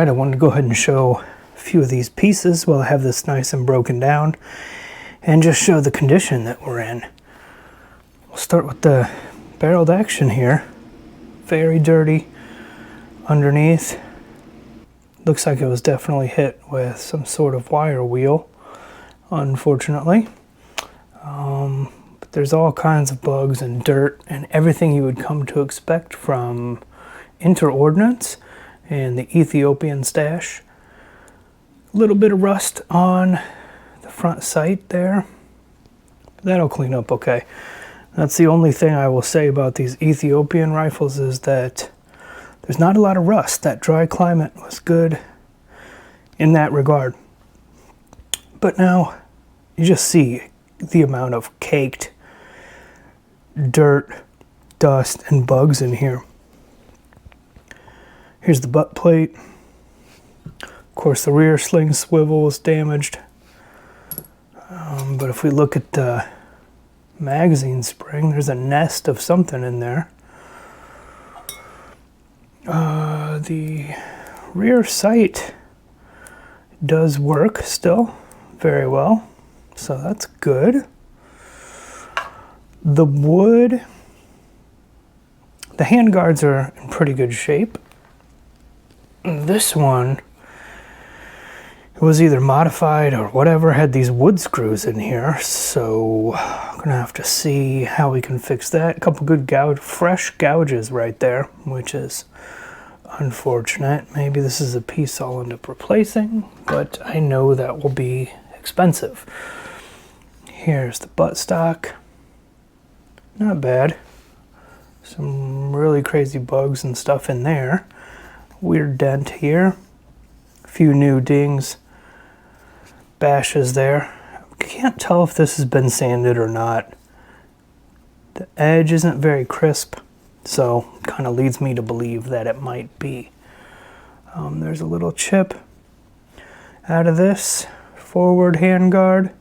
I wanted to go ahead and show a few of these pieces while I have this nice and broken down, and just show the condition that we're in. We'll start with the barreled action here. Very dirty underneath. Looks like it was definitely hit with some sort of wire wheel, unfortunately. But there's all kinds of bugs and dirt and everything you would come to expect from interordnance and the Ethiopian stash. A little bit of rust on the front sight there. That'll clean up okay. That's the only thing I will say about these Ethiopian rifles, is that there's not a lot of rust. That dry climate was good in that regard. But now you just see the amount of caked dirt, dust, and bugs in here. Here's the butt plate. Of course, the rear sling swivel is damaged. But if we look at the magazine spring, there's a nest of something in there. The rear sight does work still very well, so that's good. The wood, the handguards are in pretty good shape. This one, it was either modified or whatever, had these wood screws in here, so I'm gonna have to see how we can fix that. A couple good fresh gouges right there, which is unfortunate. Maybe this is a piece I'll end up replacing, but I know that will be expensive. Here's the buttstock. Not bad. Some really crazy bugs and stuff in there. Weird dent here. A few new dings. Bashes there. Can't tell if this has been sanded or not. The edge isn't very crisp, so kind of leads me to believe that it might be. There's a little chip out of this forward handguard,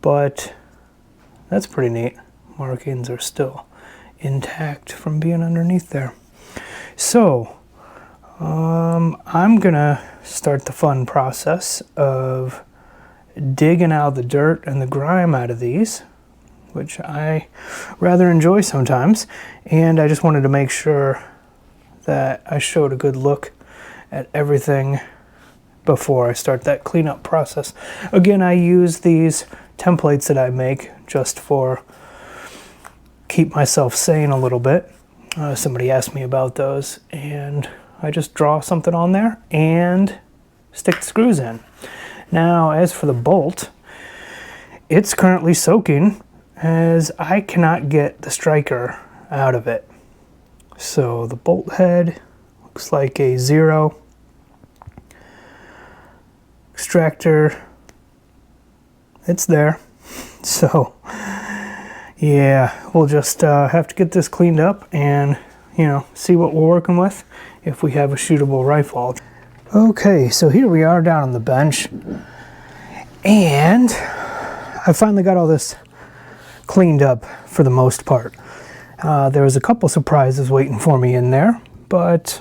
but that's pretty neat. Markings are still intact from being underneath there. So I'm gonna start the fun process of digging out the dirt and the grime out of these, which I rather enjoy sometimes, and I just wanted to make sure that I showed a good look at everything before I start that cleanup process. Again, I use these templates that I make just for keep myself sane a little bit. Somebody asked me about those, and I just draw something on there and stick the screws in. Now, as for the bolt, it's currently soaking as I cannot get the striker out of it. So the bolt head looks like a 0. Extractor, it's there. So yeah, we'll just have to get this cleaned up and, you know, see what we're working with if we have a shootable rifle. Okay, so here we are down on the bench, and I finally got all this cleaned up for the most part. There was a couple surprises waiting for me in there, but,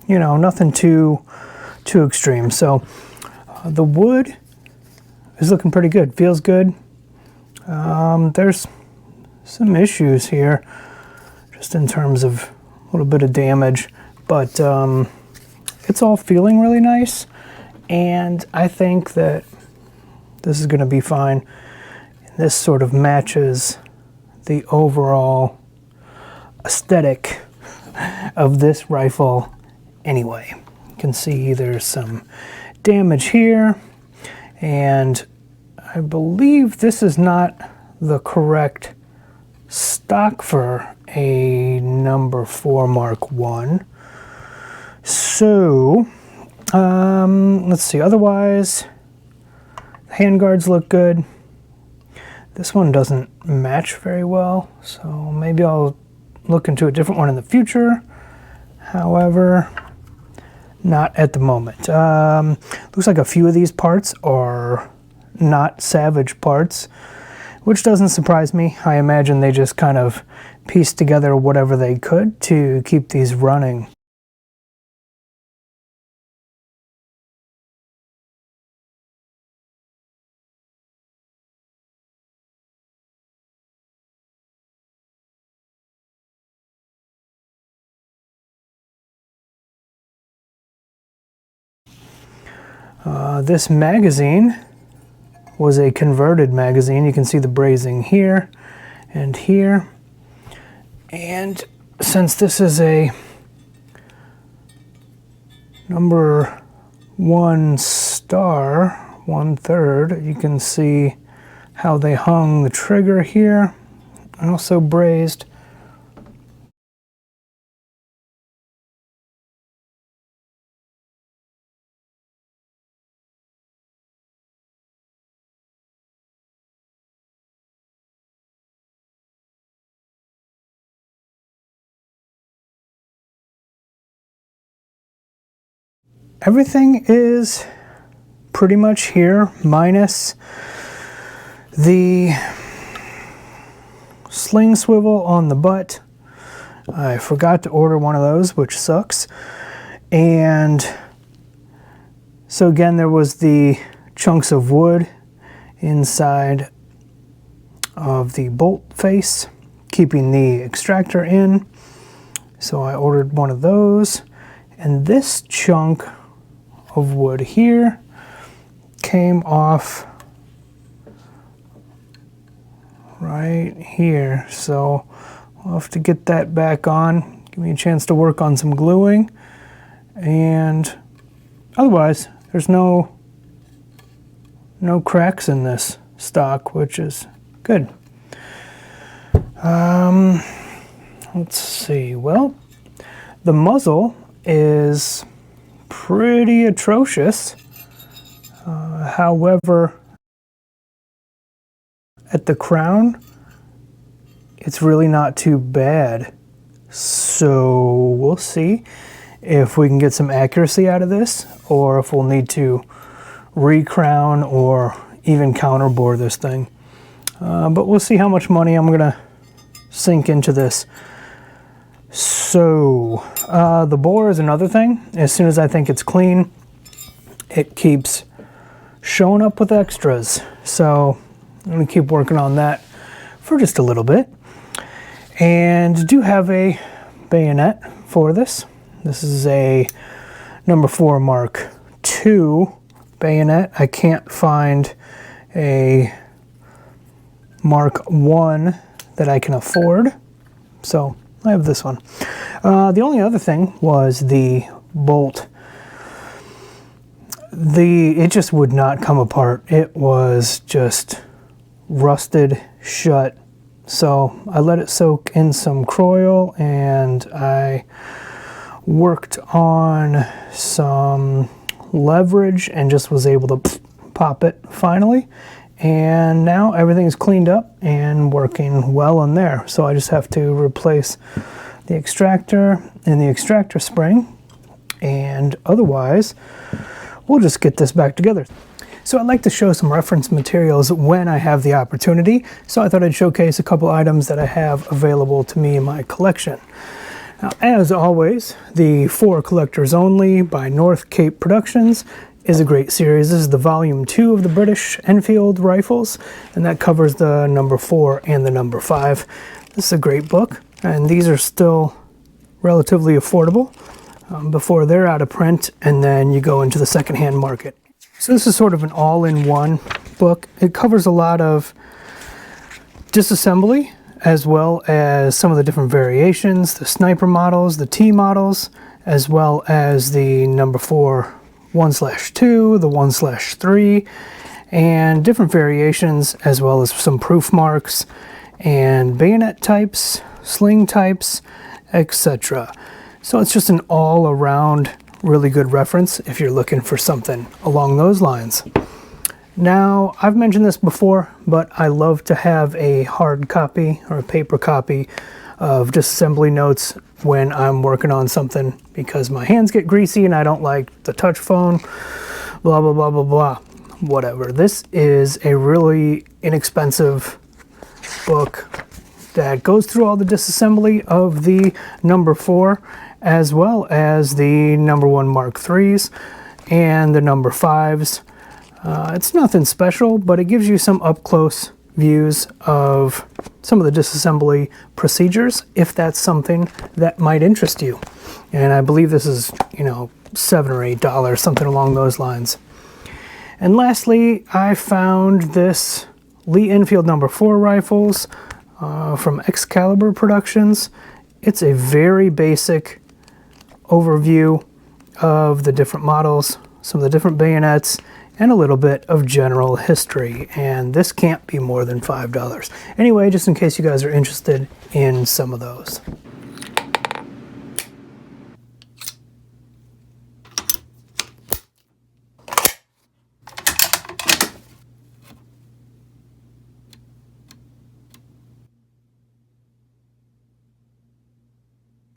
you know, nothing too extreme. So the wood is looking pretty good, feels good. There's some issues here just in terms of a little bit of damage, but it's all feeling really nice, and I think that this is going to be fine. This sort of matches the overall aesthetic of this rifle anyway. You can see there's some damage here, and I believe this is not the correct stock for a number 4 Mark 1. So let's see, otherwise the handguards look good. This one doesn't match very well, so maybe I'll look into a different one in the future. However, not at the moment. Looks like a few of these parts are not Savage parts, which doesn't surprise me. I imagine they just kind of pieced together whatever they could to keep these running. This magazine was a converted magazine. You can see the brazing here and here. And since this is a number 1 star, 1/3, you can see how they hung the trigger here, also brazed. Everything is pretty much here, minus the sling swivel on the butt. I forgot to order one of those, which sucks. And so again, there was the chunks of wood inside of the bolt face, keeping the extractor in. So I ordered one of those. And this chunk of wood here came off right here, so I'll have to get that back on, give me a chance to work on some gluing, and otherwise there's no cracks in this stock, which is good. Let's see, well, the muzzle is pretty atrocious. However, at the crown, it's really not too bad. So we'll see if we can get some accuracy out of this, or if we'll need to re-crown or even counterbore this thing. But we'll see how much money I'm gonna sink into this. So the bore is another thing. As soon as I think it's clean, it keeps showing up with extras. So I'm going to keep working on that for just a little bit. And do have a bayonet for this. This is a number 4 Mark II bayonet. I can't find a Mark I that I can afford, so I have this one. The only other thing was the bolt. It just would not come apart. It was just rusted shut. So I let it soak in some Croil, and I worked on some leverage and just was able to pop it finally. And now everything's cleaned up and working well in there. So I just have to replace the extractor and the extractor spring, and otherwise we'll just get this back together. So I'd like to show some reference materials when I have the opportunity, so I thought I'd showcase a couple items that I have available to me in my collection. Now, as always, the For Collectors Only by North Cape Productions is a great series. This is the volume 2 of the British Enfield rifles, and that covers the number 4 and the number 5. This is a great book, and these are still relatively affordable before they're out of print, and then you go into the secondhand market. So this is sort of an all-in-one book. It covers a lot of disassembly, as well as some of the different variations, the sniper models, the T models, as well as the number 4 1/2, the 1/3, and different variations, as well as some proof marks and bayonet types, sling types, etc. So it's just an all-around really good reference if you're looking for something along those lines. Now, I've mentioned this before, but I love to have a hard copy or a paper copy of disassembly notes when I'm working on something, because my hands get greasy and I don't like the touch phone, blah, blah, blah, blah, blah, whatever. This is a really inexpensive book that goes through all the disassembly of the number 4, as well as the number 1 Mark IIIs and the number 5s. It's nothing special, but it gives you some up-close views of some of the disassembly procedures, if that's something that might interest you. And I believe this is, $7 or $8, something along those lines. And lastly, I found this Lee Enfield #4 rifles from Excalibur Productions. It's a very basic overview of the different models, some of the different bayonets, and a little bit of general history. And this can't be more than $5. Anyway, just in case you guys are interested in some of those.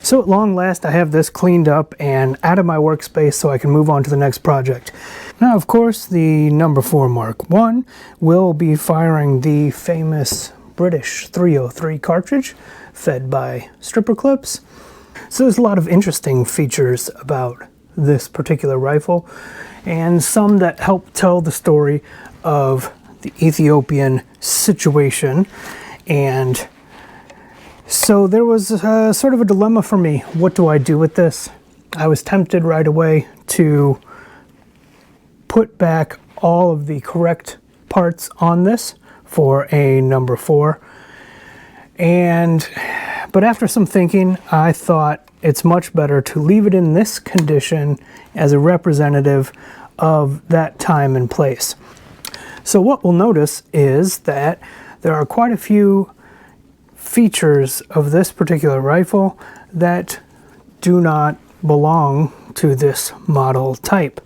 So at long last, I have this cleaned up and out of my workspace so I can move on to the next project. Now, of course, the #4 Mark I will be firing the famous British 303 cartridge fed by stripper clips. So there's a lot of interesting features about this particular rifle, and some that help tell the story of the Ethiopian situation. And so there was sort of a dilemma for me. What do I do with this? I was tempted right away to put back all of the correct parts on this for a #4. But after some thinking, I thought it's much better to leave it in this condition as a representative of that time and place. So what we'll notice is that there are quite a few features of this particular rifle that do not belong to this model type,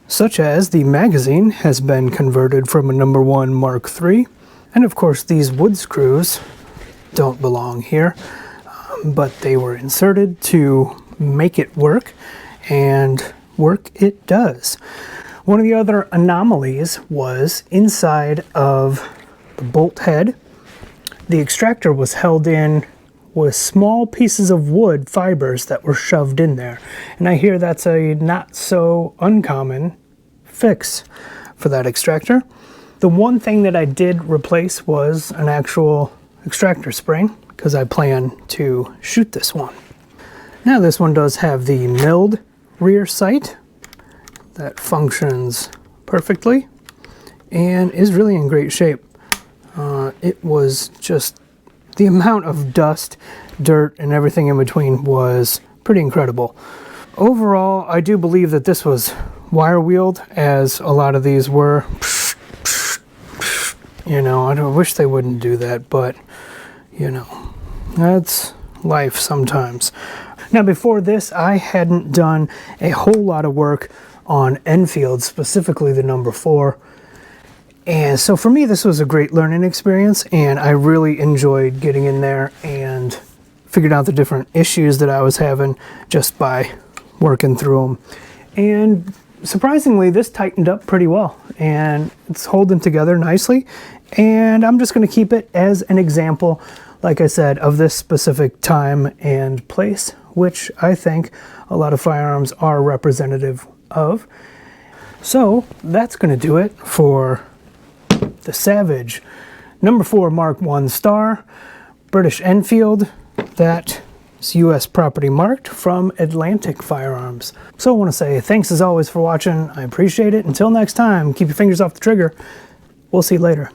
such as the magazine has been converted from a #1 Mark III, and of course these wood screws don't belong here, but they were inserted to make it work, and work it does. One of the other anomalies was inside of the bolt head. The extractor was held in with small pieces of wood fibers that were shoved in there. And I hear that's a not so uncommon fix for that extractor. The one thing that I did replace was an actual extractor spring, because I plan to shoot this one. Now this one does have the milled rear sight that functions perfectly and is really in great shape. It was just, the amount of dust, dirt, and everything in between was pretty incredible. Overall, I do believe that this was wire wheeled, as a lot of these were. You know, I wish they wouldn't do that, but, you know, that's life sometimes. Now, before this, I hadn't done a whole lot of work on Enfield, specifically the #4. And so for me, this was a great learning experience, and I really enjoyed getting in there and figured out the different issues that I was having just by working through them. And surprisingly, this tightened up pretty well, and it's holding together nicely. And I'm just going to keep it as an example, like I said, of this specific time and place, which I think a lot of firearms are representative of. So that's going to do it for the Savage #4 Mark I Star, British Enfield. That is US property marked from Atlantic Firearms. So I want to say thanks as always for watching. I appreciate it. Until next time, keep your fingers off the trigger. We'll see you later.